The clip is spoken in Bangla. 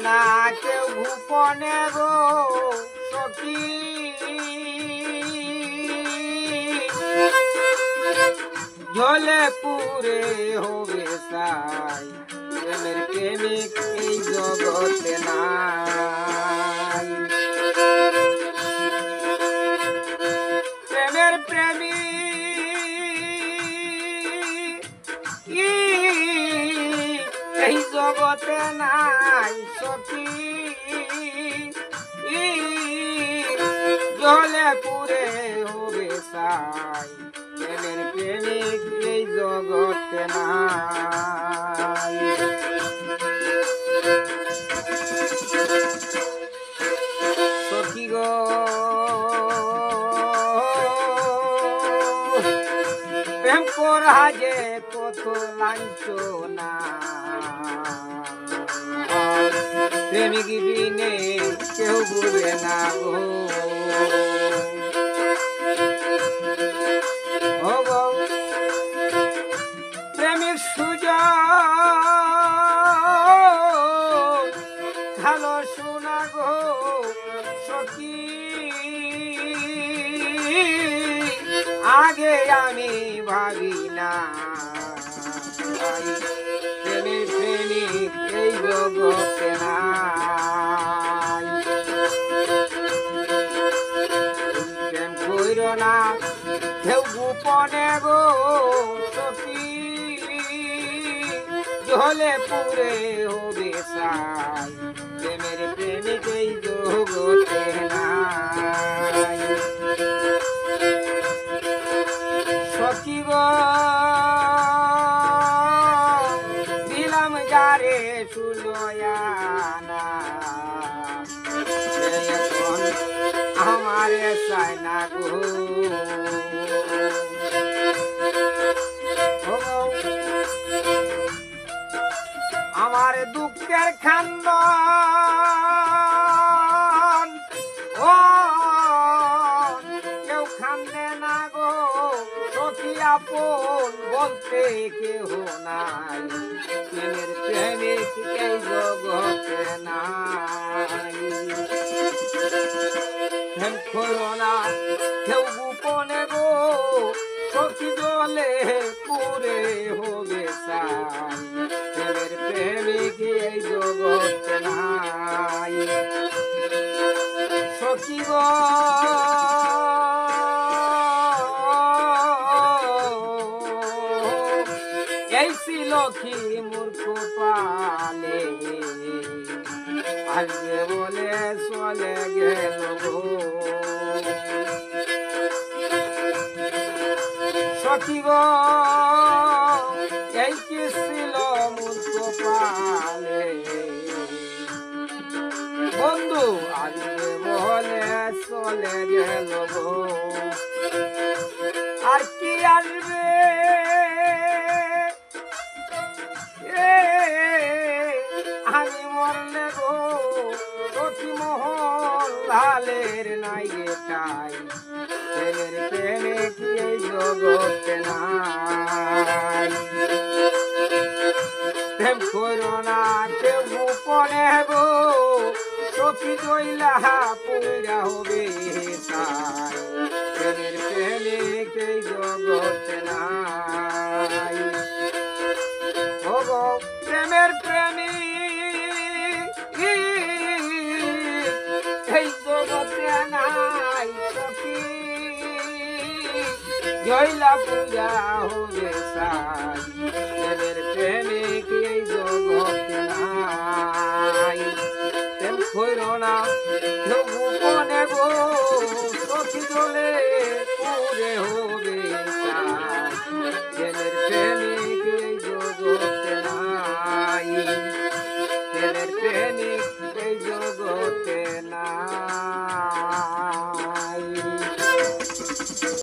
না কেউ গোপনে গো সখী জলে পুরে হবে সাই প্রেমের প্রেমিক এই জগতে নাই প্রেমের প্রেমিক এই জগতে নাই সখী জলে পুরে হবে সাই প্রেমের প্রেমিক এই জগতে নাই সখী গো প্রেম করা যে কত লাঞ্ছনা প্রেমিক বিনে কেউ বুঝে না গো প্রেমিক সুযোগ ভালো শোনা গো সখী আগে আমি ভাবি না প্রেমের প্রেমিক এই জগতে নাই প্রেম কইর না কেউ গোপনে গো সখী জলে পুরে হবে সাই প্রেমের প্রেমিক এই জগতে নাই সখী গো দিলাম যারে সুলয়ানা এখন আমারে চাই না গো আমার দুঃখের খান্দন ও কেউ খান্দে না গো সখী আপন বলতে কেহ নাই প্রেমের প্রেমিক এই জগতে নাই প্রেম করো না কেউ গোপনে গো সখী জলে পুরে হবে সাই প্রেমের প্রেমিক এই জগতে নাই সখী গো এই ছিল কি মূর্খ পালে আজকে বলে চলে গেল গো সখী গো এই কি ছিল মূর্খ পালে বন্ধু আজকে বলে চলে গেল গো আর কি আসবে আমি মরলে গো সখী মোহন লালের নাই এটাই প্রেমের প্রেমিক এই জগতে নাই প্রেম করো না কেউ গোপনে গো সখী জইলা পুরা হবে সাই প্রেমের প্রেমিক এই জগতে নাই ও গো প্রেমের প্রেমিক এই জগতে নাই সখী জইলা পুরা হবে সাই প্রেমের প্রেমিক এই জগতে নাই প্রেম কইরো না কেউ গোপনে গো সখী জলে